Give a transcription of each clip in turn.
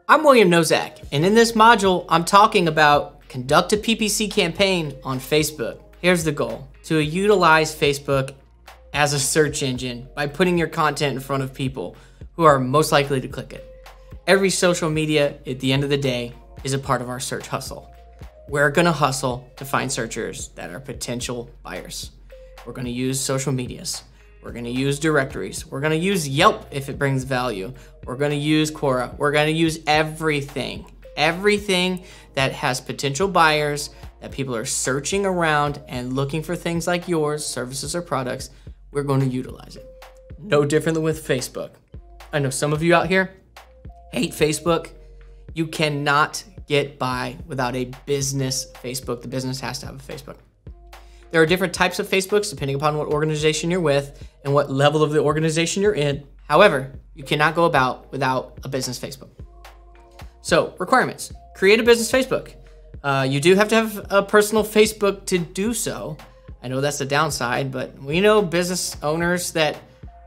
I'm William Nozak, and in this module, I'm talking about conduct a PPC campaign on Facebook. Here's the goal: to utilize Facebook as a search engine by putting your content in front of people who are most likely to click it. Every social media, at the end of the day, is a part of our search hustle. We're gonna hustle to find searchers that are potential buyers. We're gonna use social medias. We're gonna use directories. We're gonna use Yelp if it brings value. We're gonna use Quora. We're gonna use everything that has potential buyers, that people are searching around and looking for things like yours, services or products. We're gonna utilize it. No different than with Facebook. I know some of you out here hate Facebook. You cannot get by without a business Facebook. The business has to have a Facebook. There are different types of Facebooks depending upon what organization you're with and what level of the organization you're in. However, you cannot go about without a business Facebook. So, requirements: create a business Facebook. You do have to have a personal Facebook to do so. I know that's the downside, but we know business owners that,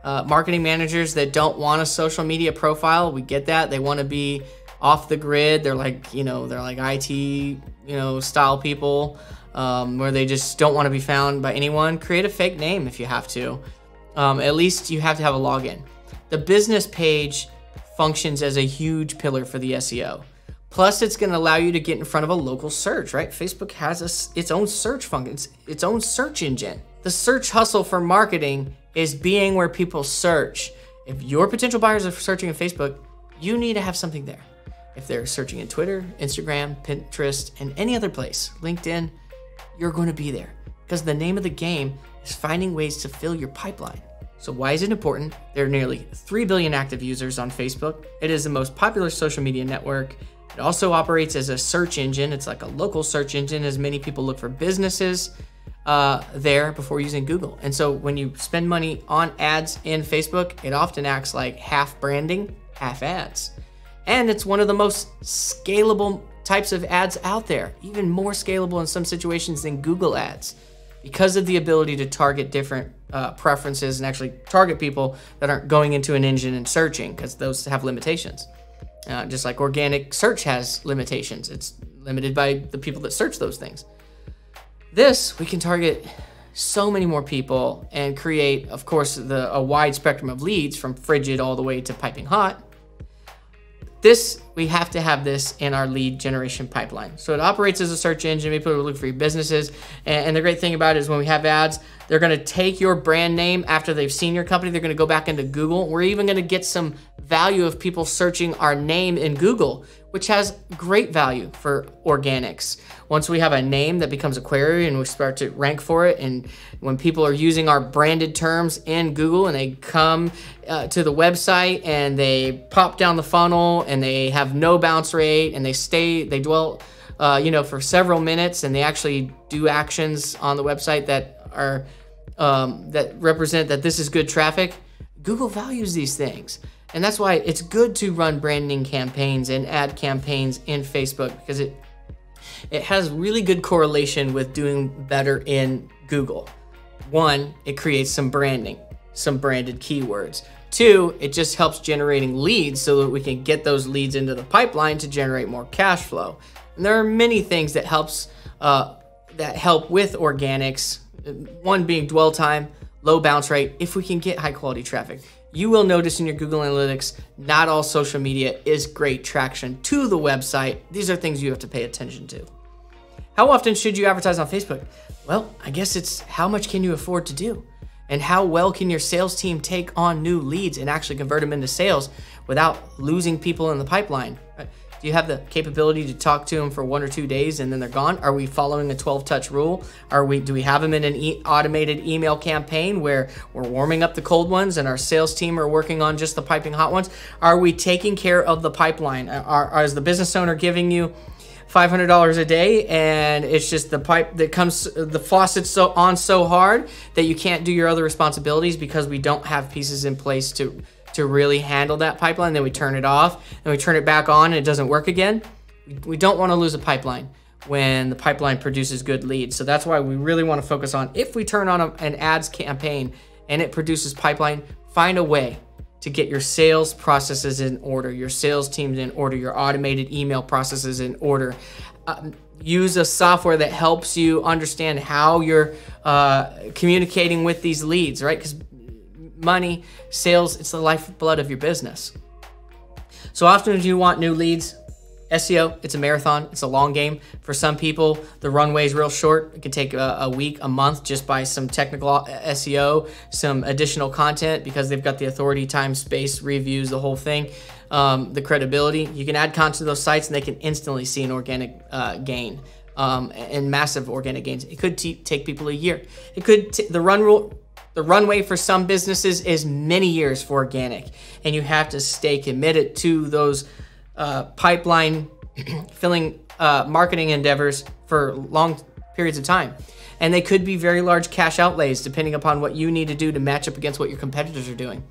marketing managers that don't want a social media profile. We get that. They want to be off the grid. They're like, they're like IT, style people, where they just don't want to be found by anyone. Create a fake name if you have to. At least you have to have a login. The business page functions as a huge pillar for the SEO. Plus, it's going to allow you to get in front of a local search, right? Facebook has its own search function, its own search engine. The search hustle for marketing is being where people search. If your potential buyers are searching on Facebook, you need to have something there. If they're searching in Twitter, Instagram, Pinterest, and any other place, LinkedIn, you're going to be there, because the name of the game is finding ways to fill your pipeline. So why is it important? There are nearly 3 billion active users on Facebook. It is the most popular social media network. It also operates as a search engine. It's like a local search engine, as many people look for businesses there before using Google. And so when you spend money on ads in Facebook, it often acts like half branding, half ads. And it's one of the most scalable types of ads out there, even more scalable in some situations than Google ads, because of the ability to target different preferences and actually target people that aren't going into an engine and searching, because those have limitations. Just like organic search has limitations. It's limited by the people that search those things. This, we can target so many more people and create, of course, a wide spectrum of leads, from frigid all the way to piping hot. We have to have this in our lead generation pipeline. So it operates as a search engine. People are looking for your businesses. And the great thing about it is when we have ads, they're going to take your brand name after they've seen your company. They're going to go back into Google. We're even going to get some value of people searching our name in Google, which has great value for organics. Once we have a name that becomes a query and we start to rank for it, and when people are using our branded terms in Google and they come to the website and they pop down the funnel and they have no bounce rate and they dwell for several minutes, and they actually do actions on the website that are that represent that this is good traffic, Google values these things. And that's why it's good to run branding campaigns and ad campaigns in Facebook, because it has really good correlation with doing better in Google. One, it creates some branding, some branded keywords. Two, it just helps generating leads so that we can get those leads into the pipeline to generate more cash flow. And there are many things that help with organics. One being dwell time, low bounce rate, if we can get high quality traffic. You will notice in your Google Analytics, not all social media is great traction to the website. These are things you have to pay attention to. How often should you advertise on Facebook? Well, I guess it's how much can you afford to do? And how well can your sales team take on new leads and actually convert them into sales without losing people in the pipeline? Do you have the capability to talk to them for 1 or 2 days and then they're gone? Are we following a 12-touch rule? Do we have them in an automated email campaign where we're warming up the cold ones and our sales team are working on just the piping hot ones? Are we taking care of the pipeline? Is the business owner giving you $500 a day and it's just the pipe that comes, the faucet's so hard that you can't do your other responsibilities because we don't have pieces in place to really handle that pipeline? Then we turn it off and we turn it back on and it doesn't work again. We don't want to lose a pipeline when the pipeline produces good leads. So that's why we really want to focus on, if we turn on an ads campaign and it produces pipeline, find a way to get your sales processes in order, your sales teams in order, your automated email processes in order. Use a software that helps you understand how you're communicating with these leads, right? Because money, sales, it's the lifeblood of your business. So often when you want new leads, SEO, it's a marathon, it's a long game. For some people, the runway is real short. It can take a week, a month, just by some technical SEO, some additional content, because they've got the authority, time, space, reviews, the whole thing, the credibility. You can add content to those sites and they can instantly see an organic gain, and massive organic gains. It could take people a year. It could, the runway for some businesses is many years for organic, and you have to stay committed to those pipeline filling marketing endeavors for long periods of time. And they could be very large cash outlays depending upon what you need to do to match up against what your competitors are doing.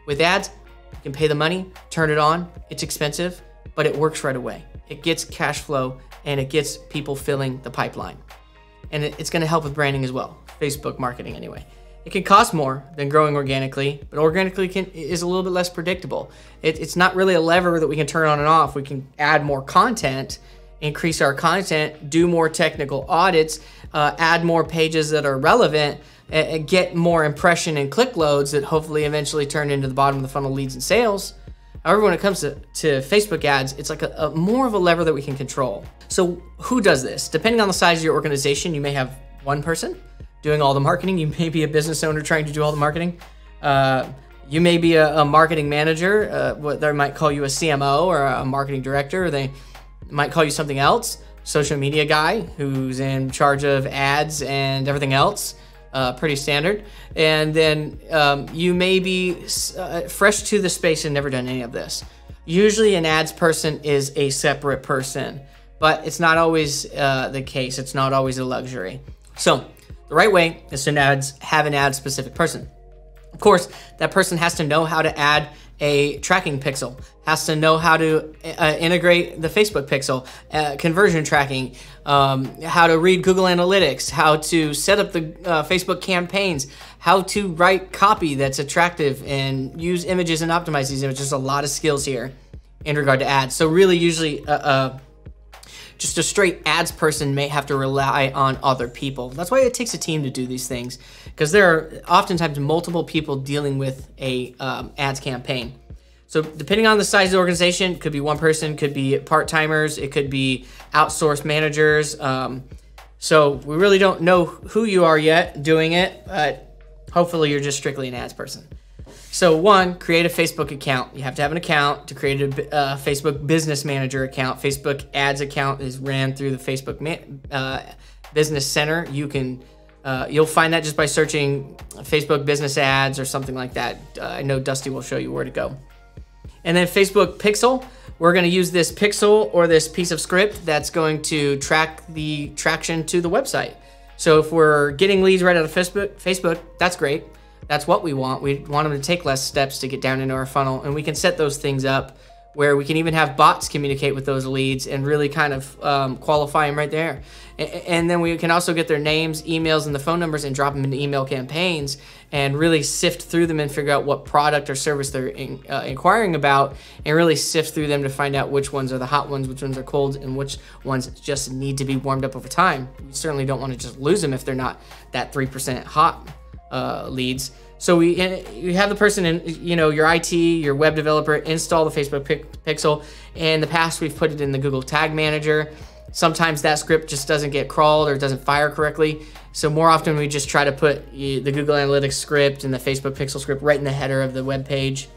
With ads, you can pay the money, turn it on. It's expensive, but it works right away. It gets cash flow and it gets people filling the pipeline. And it's gonna help with branding as well, Facebook marketing anyway. It can cost more than growing organically, but organically is a little bit less predictable. It's not really a lever that we can turn on and off. We can add more content, increase our content, do more technical audits, add more pages that are relevant, and get more impression and click loads that hopefully eventually turn into the bottom of the funnel leads and sales. However, when it comes to Facebook ads, it's like a more of a lever that we can control. So who does this? Depending on the size of your organization, you may have one person doing all the marketing. You may be a business owner trying to do all the marketing. You may be a marketing manager. They might call you a CMO or a marketing director. Or they might call you something else. Social media guy who's in charge of ads and everything else. Pretty standard. And then you may be fresh to the space and never done any of this. Usually an ads person is a separate person, but it's not always the case. It's not always a luxury. So the right way is to have an ad specific person. Of course, that person has to know how to add a tracking pixel, has to know how to integrate the Facebook pixel, conversion tracking, how to read Google Analytics, how to set up the Facebook campaigns, how to write copy that's attractive and use images and optimize these images. There's a lot of skills here in regard to ads. So really usually just a straight ads person may have to rely on other people. That's why it takes a team to do these things, because there are oftentimes multiple people dealing with a ads campaign. So depending on the size of the organization, it could be one person, could be part-timers, it could be outsourced managers. So we really don't know who you are yet doing it, but hopefully you're just strictly an ads person. So one, create a Facebook account. You have to have an account to create a Facebook Business Manager account. Facebook Ads account is ran through the Facebook Business Center. You can, you'll find that just by searching Facebook Business Ads or something like that. I know Dusty will show you where to go. And then Facebook Pixel. We're going to use this pixel or this piece of script that's going to track the traction to the website. So if we're getting leads right out of Facebook, that's great. That's what we want. We want them to take less steps to get down into our funnel, and we can set those things up where we can even have bots communicate with those leads and really kind of qualify them right there. And then we can also get their names, emails, and the phone numbers and drop them into email campaigns and really sift through them and figure out what product or service they're inquiring about, and really sift through them to find out which ones are the hot ones, which ones are cold, and which ones just need to be warmed up over time. We certainly don't want to just lose them if they're not that 3% hot leads. So you have the person in, your IT, your web developer, install the Facebook Pixel. In the past, we've put it in the Google Tag Manager. Sometimes that script just doesn't get crawled or doesn't fire correctly. So more often we just try to put the Google Analytics script and the Facebook Pixel script right in the header of the web page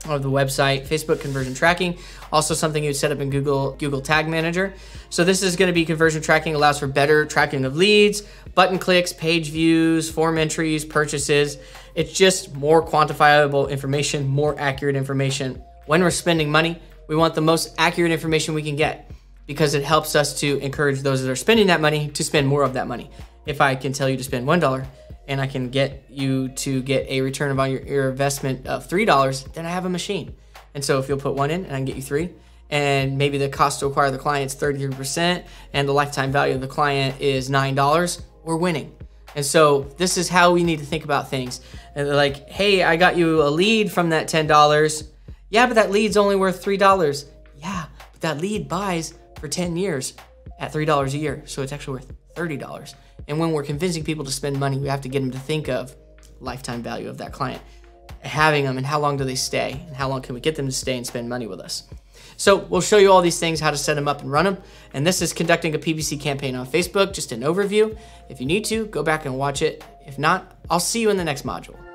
of the website. Facebook conversion tracking, also something you would set up in Google Tag Manager. So this is going to be conversion tracking, allows for better tracking of leads, button clicks, page views, form entries, purchases. It's just more quantifiable information, more accurate information. When we're spending money, we want the most accurate information we can get, because it helps us to encourage those that are spending that money to spend more of that money. If I can tell you to spend $1 and I can get you to get a return on your investment of $3, then I have a machine. And so if you'll put one in and I can get you 3, and maybe the cost to acquire the client is 33% and the lifetime value of the client is $9, we're winning. And so this is how we need to think about things. And they're like, hey, I got you a lead from that $10. Yeah, but that lead's only worth $3. Yeah, but that lead buys for 10 years at $3 a year. So it's actually worth $30. And when we're convincing people to spend money, we have to get them to think of lifetime value of that client, having them, and how long do they stay, and how long can we get them to stay and spend money with us. So we'll show you all these things, how to set them up and run them. And this is conducting a PPC campaign on Facebook, just an overview. If you need to, go back and watch it. If not, I'll see you in the next module.